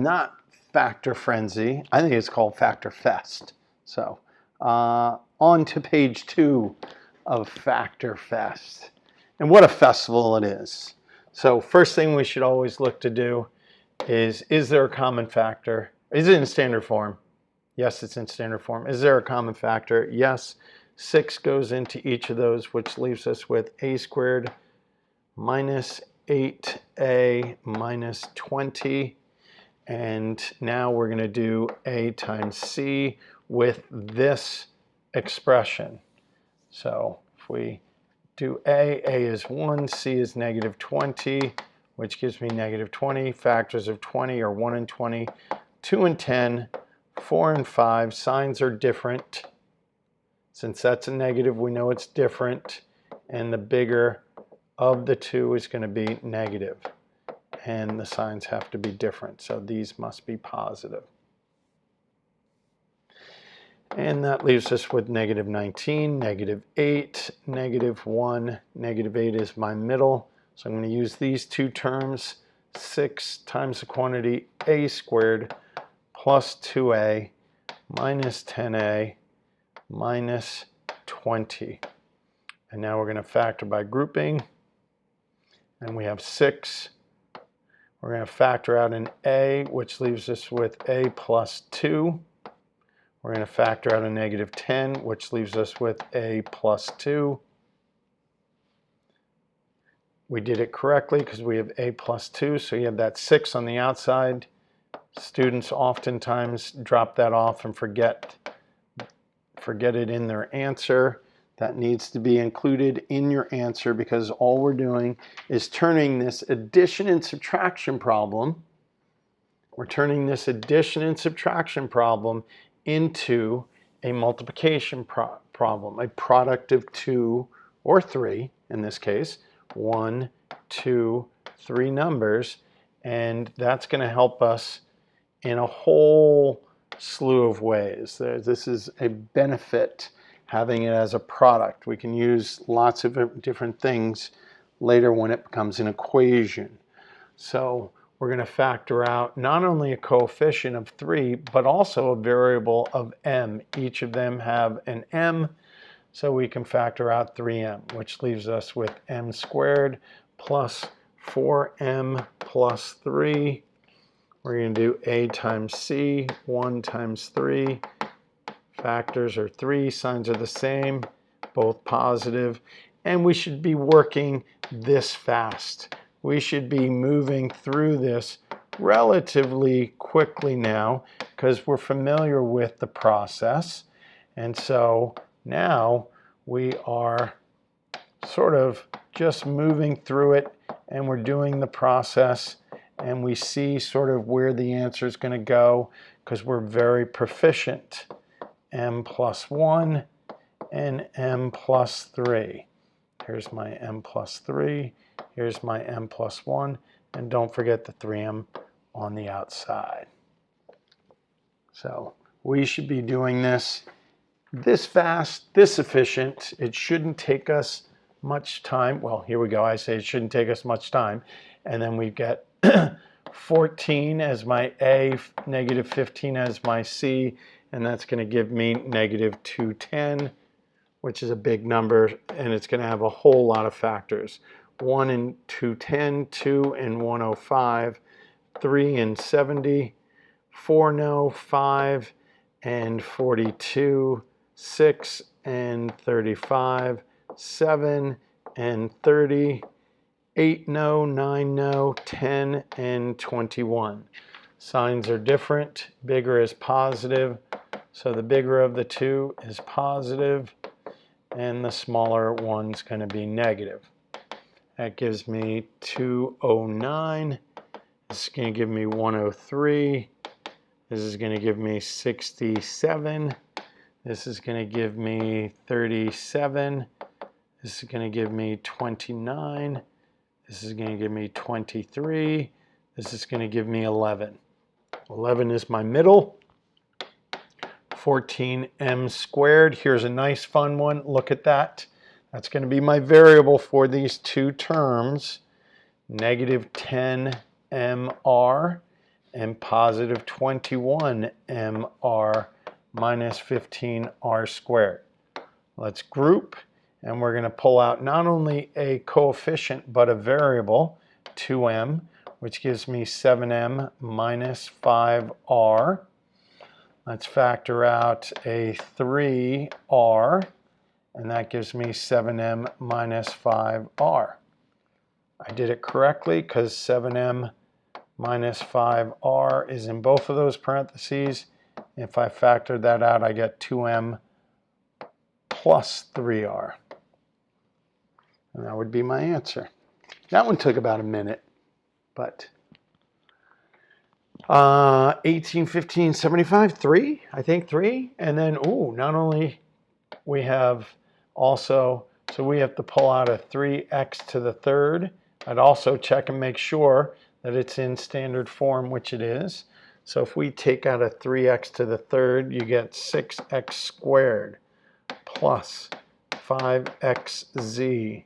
not Factor Frenzy. I think it's called Factor Fest. So on to page 2 of Factor Fest. And what a festival it is. So first thing we should always look to do is there a common factor? Is it in standard form? Yes, it's in standard form. Is there a common factor? Yes. 6 goes into each of those, which leaves us with a squared minus 8a minus 20. And now we're going to do a times c with this expression. So if we do a is 1, c is negative 20, which gives me negative 20. Factors of 20 are 1 and 20, 2 and 10, 4 and 5. Signs are different. Since that's a negative, we know it's different. And the bigger of the two is going to be negative. And the signs have to be different. So these must be positive. And that leaves us with negative 19, negative 8, negative 1. Negative 8 is my middle. So I'm going to use these two terms. 6 times the quantity a squared plus 2a minus 10a minus 20. And now we're going to factor by grouping. And we have 6. We're going to factor out an a, which leaves us with a plus 2. We're going to factor out a negative 10, which leaves us with a plus 2. We did it correctly because we have a plus 2, so you have that 6 on the outside. Students oftentimes drop that off and forget it in their answer. That needs to be included in your answer because all we're doing is turning this addition and subtraction problem. We're turning this addition and subtraction problem into a multiplication problem, a product of 2 or 3 in this case, 1, 2, 3 numbers, and that's going to help us in a whole slew of ways. This is a benefit having it as a product. We can use lots of different things later when it becomes an equation. So we're going to factor out not only a coefficient of 3, but also a variable of m. Each of them have an m, so we can factor out 3m, which leaves us with m squared plus 4m plus 3. We're going to do a times c, 1 times 3. Factors are 3, signs are the same, both positive, and we should be working this fast. We should be moving through this relatively quickly now because we're familiar with the process. And so now we are sort of just moving through it and we're doing the process and we see sort of where the answer is going to go because we're very proficient. M plus 1 and m plus 3. Here's my m plus 3. Here's my m plus 1. And don't forget the 3m on the outside. So we should be doing this fast, this efficient. It shouldn't take us much time. Well, here we go. I say it shouldn't take us much time. And then we get 14 as my a, negative 15 as my c, and that's going to give me negative 210, which is a big number, and it's going to have a whole lot of factors. 1 and 210, 2 and 105, 3 and 70, 4 no, 5 and 42, 6 and 35, 7 and 30, 8 no, 9 no, 10 and 21. Signs are different. Bigger is positive, so the bigger of the two is positive, and the smaller one's going to be negative. That gives me 209. This is going to give me 103. This is going to give me 67. This is going to give me 37. This is going to give me 29. This is going to give me 23. This is going to give me 11. 11 is my middle. 14m squared. Here's a nice fun one. Look at that. That's going to be my variable for these two terms. Negative 10mr. and positive 21mr minus 15r squared. Let's group, and we're going to pull out not only a coefficient but a variable, 2m, which gives me 7m minus 5r. Let's factor out a 3r, and that gives me 7m minus 5r. I did it correctly because 7m minus 5r is in both of those parentheses. If I factor that out, I get 2m plus 3r. And that would be my answer. That one took about a minute, but 18, 15, 75, 3, I think 3. And then, not only we have also, so we have to pull out a 3x to the third. I'd also check and make sure that it's in standard form, which it is. So if we take out a 3x to the third, you get 6x squared plus 5xz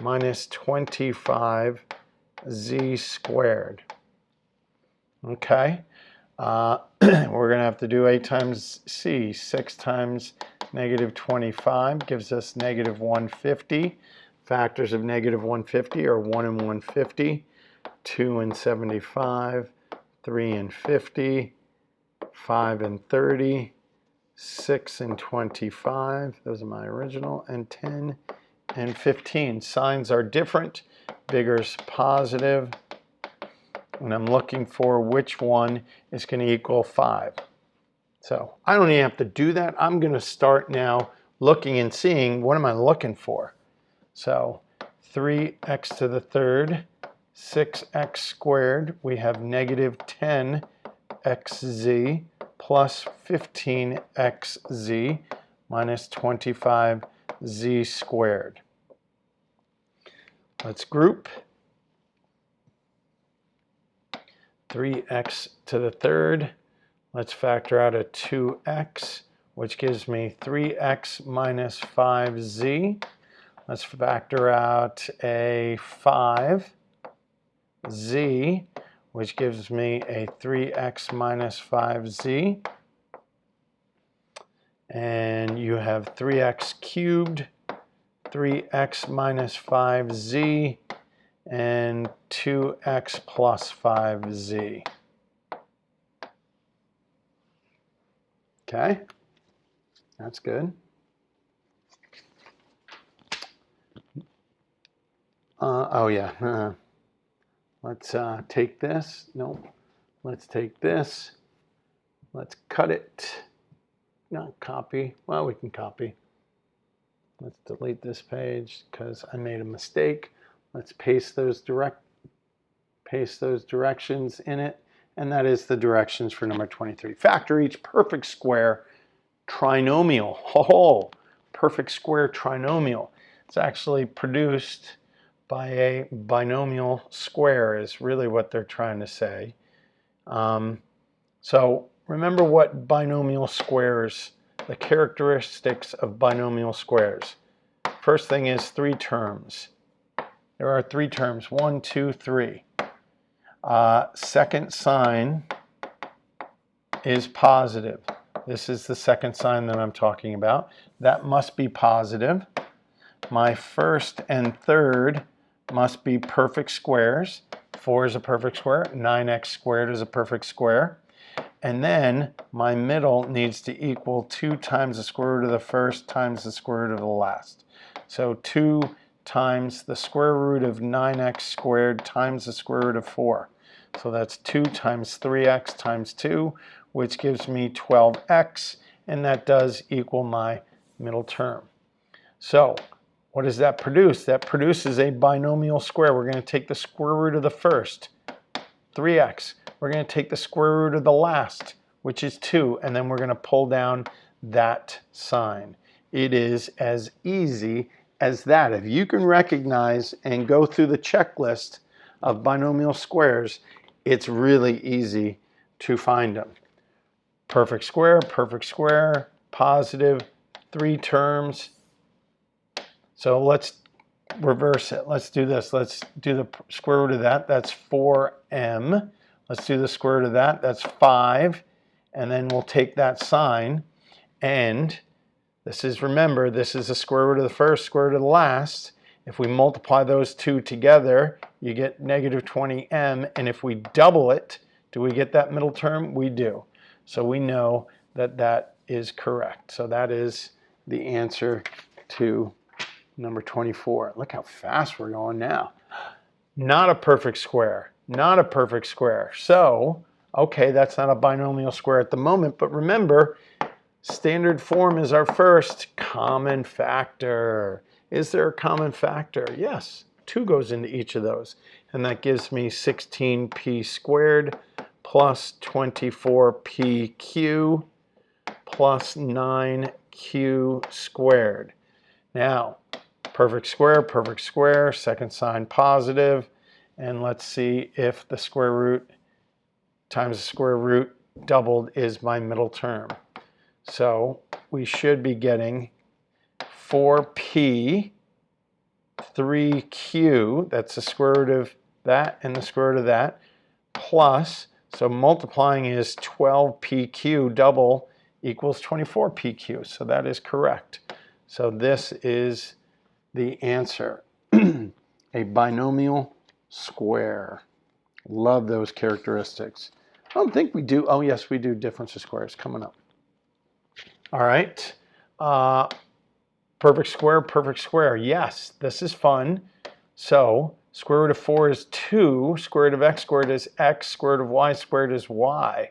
minus 25z squared. Okay, we're going to have to do a times c. 6 times negative 25 gives us negative 150. Factors of negative 150 are 1 and 150, 2 and 75, 3 and 50, 5 and 30, 6 and 25, those are my original, and 10 and 15. Signs are different. Bigger's positive, and I'm looking for which one is going to equal 5. So I don't even have to do that. I'm going to start now looking and seeing what am I looking for. So 3x to the third, 6x squared, we have negative 10xz plus 15xz minus 25z squared. Let's group. 3x to the third. Let's factor out a 2x, which gives me 3x minus 5z. Let's factor out a 5z, which gives me a 3x minus 5z. And you have 3x cubed, 3x minus 5z, and 2x plus 5z. Okay, that's good. Let's take this. Nope. Let's take this. Let's cut it. Not copy. Well, we can copy. Let's delete this page because I made a mistake. Let's paste those directions in it, and that is the directions for number 23. Factor each perfect square trinomial. Oh, perfect square trinomial. It's actually produced by a binomial square is really what they're trying to say. So remember what binomial squares, the characteristics of binomial squares. First thing is 3 terms. There are 3 terms, 1, 2, 3. Second sign is positive. This is the second sign that I'm talking about. That must be positive. My first and third must be perfect squares. 4 is a perfect square. 9x squared is a perfect square. And then my middle needs to equal 2 times the square root of the first times the square root of the last. So 2 times the square root of 9x squared times the square root of 4. So that's 2 times 3x times 2, which gives me 12x, and that does equal my middle term. So what does that produce? That produces a binomial square. We're going to take the square root of the first, 3x. We're going to take the square root of the last, which is 2, and then we're going to pull down that sign. It is as easy as that. If you can recognize and go through the checklist of binomial squares, it's really easy to find them. Perfect square, positive, 3 terms. So let's reverse it. Let's do this. Let's do the square root of that. That's 4m. Let's do the square root of that. That's 5. And then we'll take that sign. And this is, remember, this is the square root of the first, square root of the last. If we multiply those two together, you get negative 20m. And if we double it, do we get that middle term? We do. So we know that that is correct. So that is the answer to number 24. Look how fast we're going now. Not a perfect square. Not a perfect square. So, okay, that's not a binomial square at the moment. But remember, standard form is our first common factor. Is there a common factor? Yes. 2 goes into each of those. And that gives me 16p squared plus 24pq plus 9q squared. Now, perfect square, second sign positive, and let's see if the square root times the square root doubled is my middle term. So we should be getting 4p 3q, that's the square root of that and the square root of that, plus, so multiplying is 12pq double equals 24pq, so that is correct. So this is the answer, a binomial square. Love those characteristics. I don't think we do, oh yes, we do difference of squares coming up. All right, perfect square, yes, this is fun. So square root of 4 is 2, square root of x squared is x, square root of y squared is y,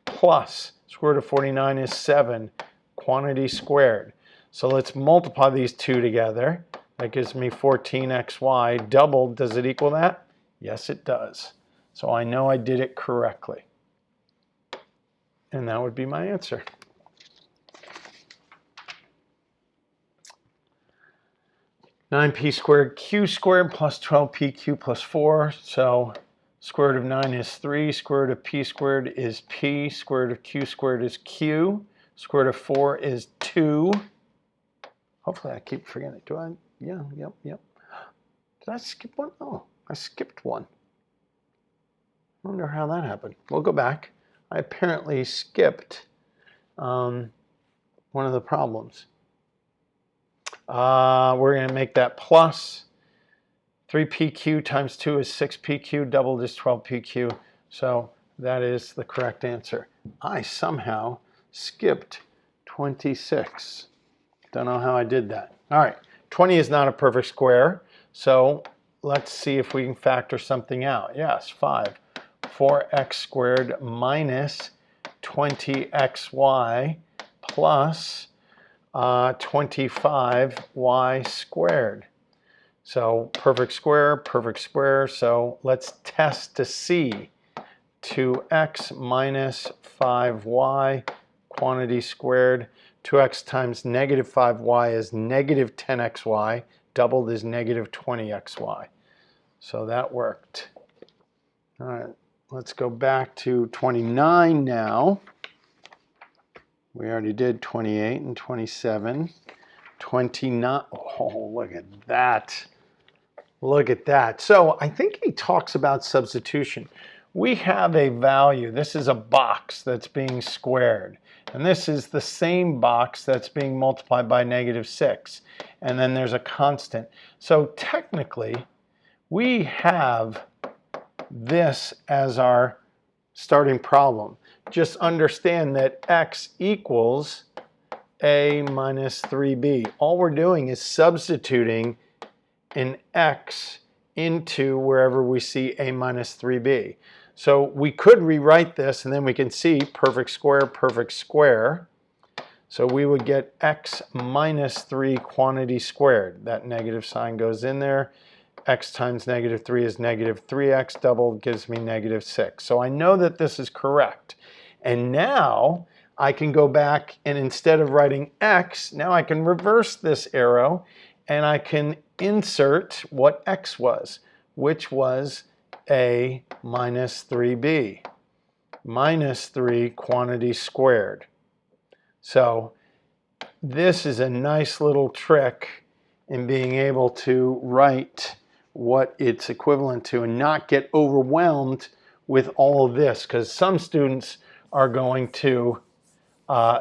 plus square root of 49 is 7, quantity squared. So let's multiply these two together. That gives me 14xy. Doubled, does it equal that? Yes, it does. So I know I did it correctly. And that would be my answer. (9p squared q squared plus 12pq plus 4). So square root of 9 is 3. Square root of p squared is p. Square root of q squared is q. Square root of 4 is 2. Hopefully I keep forgetting. Do I? Yeah, yep. Did I skip one? Oh, I skipped one. I wonder how that happened. We'll go back. I apparently skipped one of the problems. We're going to make that plus 3pq times 2 is 6pq, doubled is 12pq. So that is the correct answer. I somehow skipped 26. Don't know how I did that. All right, 20 is not a perfect square, so let's see if we can factor something out. Yes, 5. 4x squared minus 20xy plus 25y squared. So perfect square, so let's test to see. 2x minus 5y, quantity squared. 2x times negative 5y is negative 10xy. Doubled is negative 20xy. So that worked. All right, let's go back to 29 now. We already did 28 and 27. 29, oh, look at that. Look at that. So I think he talks about substitution. We have a value. This is a box that's being squared. And this is the same box that's being multiplied by -6. And then there's a constant. So technically, we have this as our starting problem. Just understand that x equals a minus 3b. All we're doing is substituting an x into wherever we see a minus 3b. So we could rewrite this, and then we can see perfect square. So we would get x minus 3 quantity squared. That negative sign goes in there. X times -3 is -3x. Doubled gives me -6. So I know that this is correct. And now I can go back, and instead of writing x, now I can reverse this arrow, and I can insert what x was, which was a minus 3b, minus 3 quantity squared. So this is a nice little trick in being able to write what it's equivalent to and not get overwhelmed with all of this, because some students are going to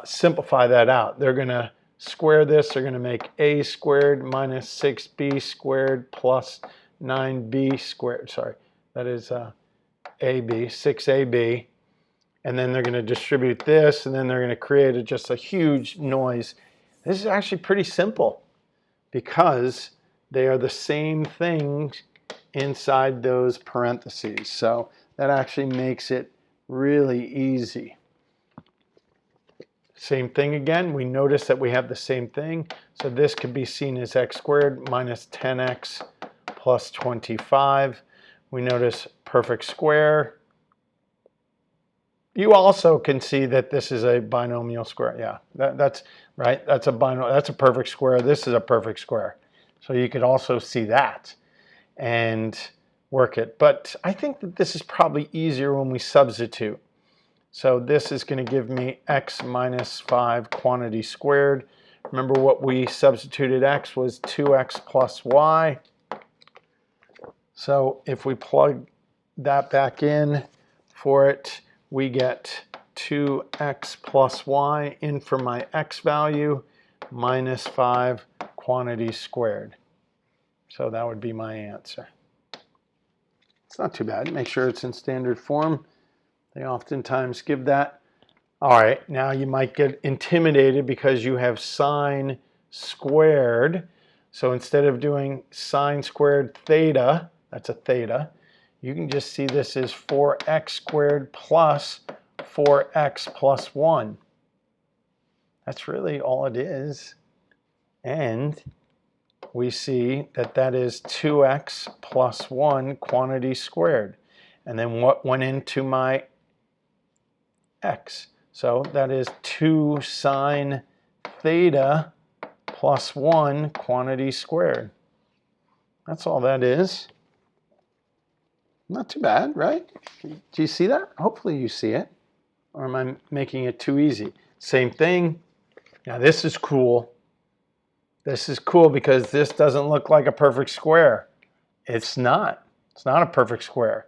simplify that out. They're going to square this. They're going to make a squared minus 6b squared plus 9b squared. Sorry, that is ab, 6ab. And then they're going to distribute this, and then they're going to create just a huge noise. This is actually pretty simple because they are the same things inside those parentheses. So that actually makes it really easy. Same thing again. We notice that we have the same thing. So this could be seen as x squared minus 10x plus 25. We notice perfect square. You also can see that this is a binomial square. Yeah, that's right. That's a binomial. That's a perfect square. This is a perfect square. So you could also see that and work it. But I think that this is probably easier when we substitute. So this is going to give me x minus 5 quantity squared. Remember what we substituted x was 2x plus y. So if we plug that back in for it, we get 2x plus y in for my x value minus 5 quantity squared. So that would be my answer. It's not too bad. Make sure it's in standard form. They oftentimes give that. All right, now you might get intimidated because you have sine squared. So instead of doing sine squared theta, that's a theta, you can just see this as 4x squared plus 4x plus 1. That's really all it is. And we see that that is 2x plus 1 quantity squared. And then what went into my x? So that is 2 sine theta plus 1 quantity squared. That's all that is. Not too bad, right? Do you see that? Hopefully you see it. Or am I making it too easy? Same thing. Now this is cool. This is cool because this doesn't look like a perfect square. It's not. It's not a perfect square.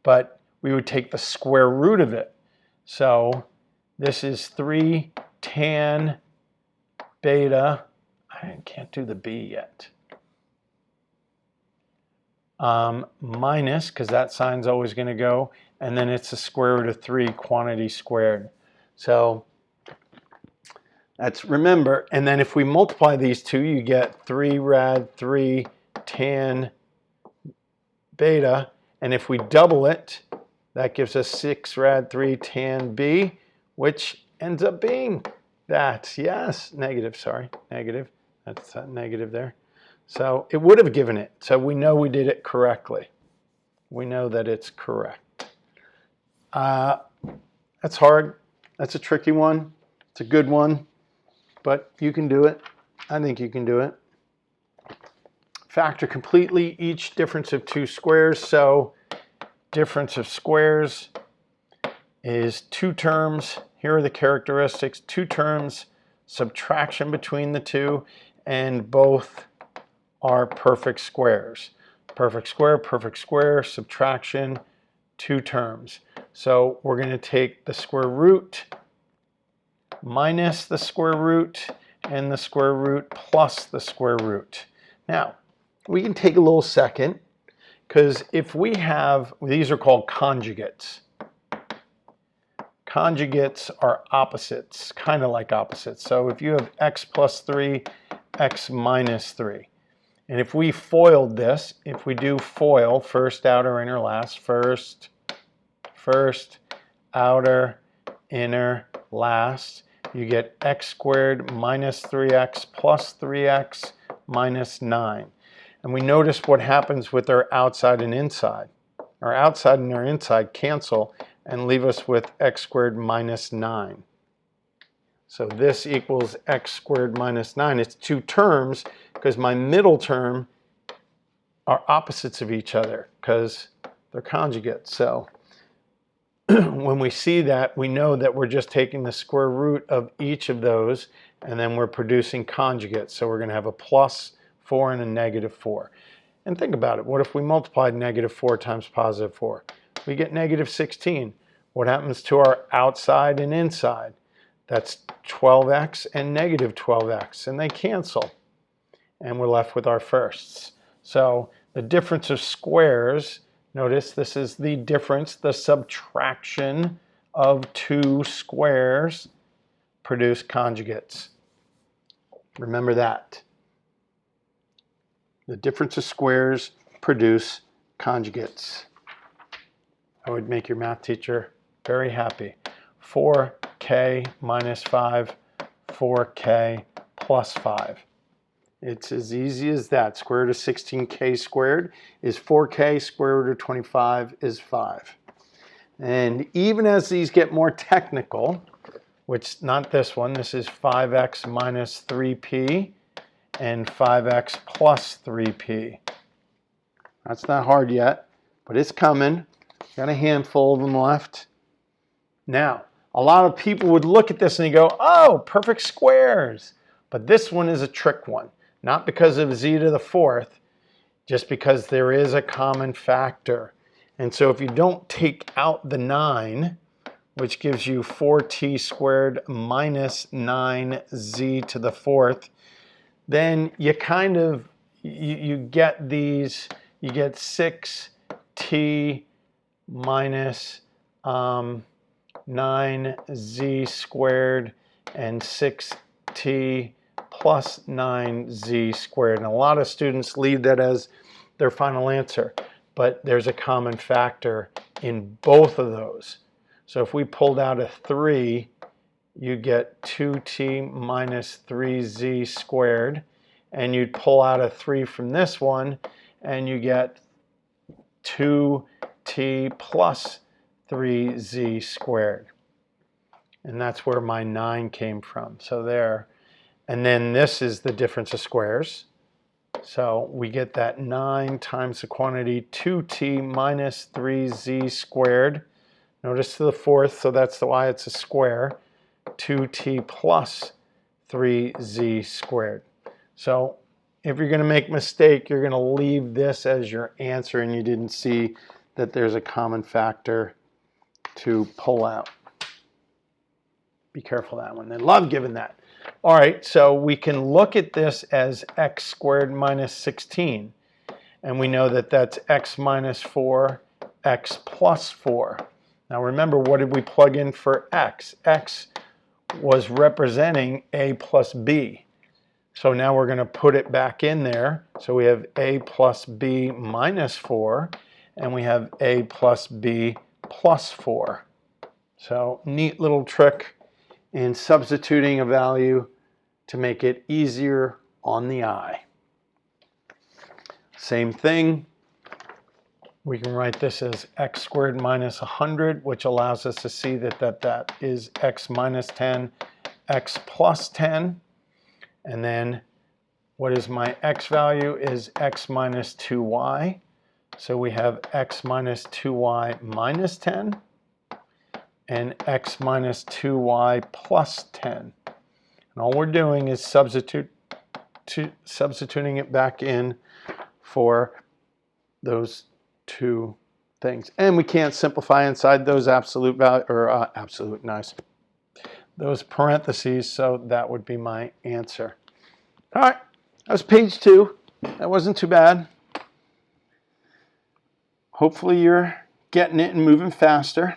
But we would take the square root of it. So this is 3 tan beta. I can't do the b yet. Minus, because that sign's always going to go, and then it's the square root of 3 quantity squared. So that's, remember, and then if we multiply these two, you get 3 rad 3 tan beta, and if we double it, that gives us 6 rad 3 tan b, which ends up being that. Yes, negative, sorry, negative. That's that negative there. So it would have given it. So we know we did it correctly. We know that it's correct. That's hard. That's a tricky one. It's a good one, but you can do it. I think you can do it. Factor completely each difference of two squares. So difference of squares is two terms. Here are the characteristics. Two terms, subtraction between the two, and both are perfect squares. Perfect square, subtraction, two terms. So we're going to take the square root minus the square root and the square root plus the square root. Now, we can take a little second because if we have, these are called conjugates. Conjugates are opposites, kind of like opposites. So if you have x plus 3, x minus 3. And if we foiled this, if we do FOIL, first, outer, inner, last, first, outer, inner, last, you get x squared minus 3x plus 3x minus 9. And we notice what happens with our outside and inside. Our outside and our inside cancel and leave us with x squared minus 9. So this equals x squared minus 9. It's two terms because my middle term are opposites of each other because they're conjugates. So when we see that, we know that we're just taking the square root of each of those and then we're producing conjugates. So we're going to have a plus 4 and a negative 4. And think about it. What if we multiplied negative 4 times positive 4? we get negative 16. What happens to our outside and inside? That's 12x and negative 12x, and they cancel. And we're left with our firsts. So the difference of squares, notice this is the difference, the subtraction of two squares produce conjugates. Remember that. The difference of squares produce conjugates. I would make your math teacher very happy. 4k minus 5, 4k plus 5. It's as easy as that. Square root of 16k squared is 4k, square root of 25 is 5. And even as these get more technical, which not this one, this is 5x minus 3p and 5x plus 3p. That's not hard yet, but it's coming. Got a handful of them left. Now, a lot of people would look at this and they go, oh, perfect squares. But this one is a trick one. Not because of z to the fourth, just because there is a common factor. And so if you don't take out the 9, which gives you 4t squared minus 9z to the fourth, then you kind of, you get these, you get 6t minus 9z squared and 6t plus 9z squared. And a lot of students leave that as their final answer, but there's a common factor in both of those. So if we pulled out a 3, you get 2t minus 3z squared, and you'd pull out a 3 from this one, and you get 2t plus 3z squared. And that's where my 9 came from. So there. And then this is the difference of squares. So we get that 9 times the quantity 2t minus 3z squared. Notice to the fourth, so that's why it's a square. 2t plus 3z squared. So if you're going to make a mistake, you're going to leave this as your answer and you didn't see that there's a common factor to pull out. Be careful of that one. They love giving that. All right, so we can look at this as x squared minus 16. And we know that that's x minus 4, x plus 4. Now remember, what did we plug in for x? X was representing a plus b. So now we're going to put it back in there. So we have a plus b minus 4, and we have a plus b plus 4. So neat little trick in substituting a value to make it easier on the eye. Same thing, we can write this as x squared minus 100, which allows us to see that that is x minus 10, x plus 10. And then what is my x value is x minus 2y. So we have x minus 2y minus 10. And x minus 2y plus 10. And all we're doing is substituting it back in for those two things. And we can't simplify inside those absolute value, or those parentheses, so that would be my answer. All right, that was page 2. That wasn't too bad. Hopefully you're getting it and moving faster.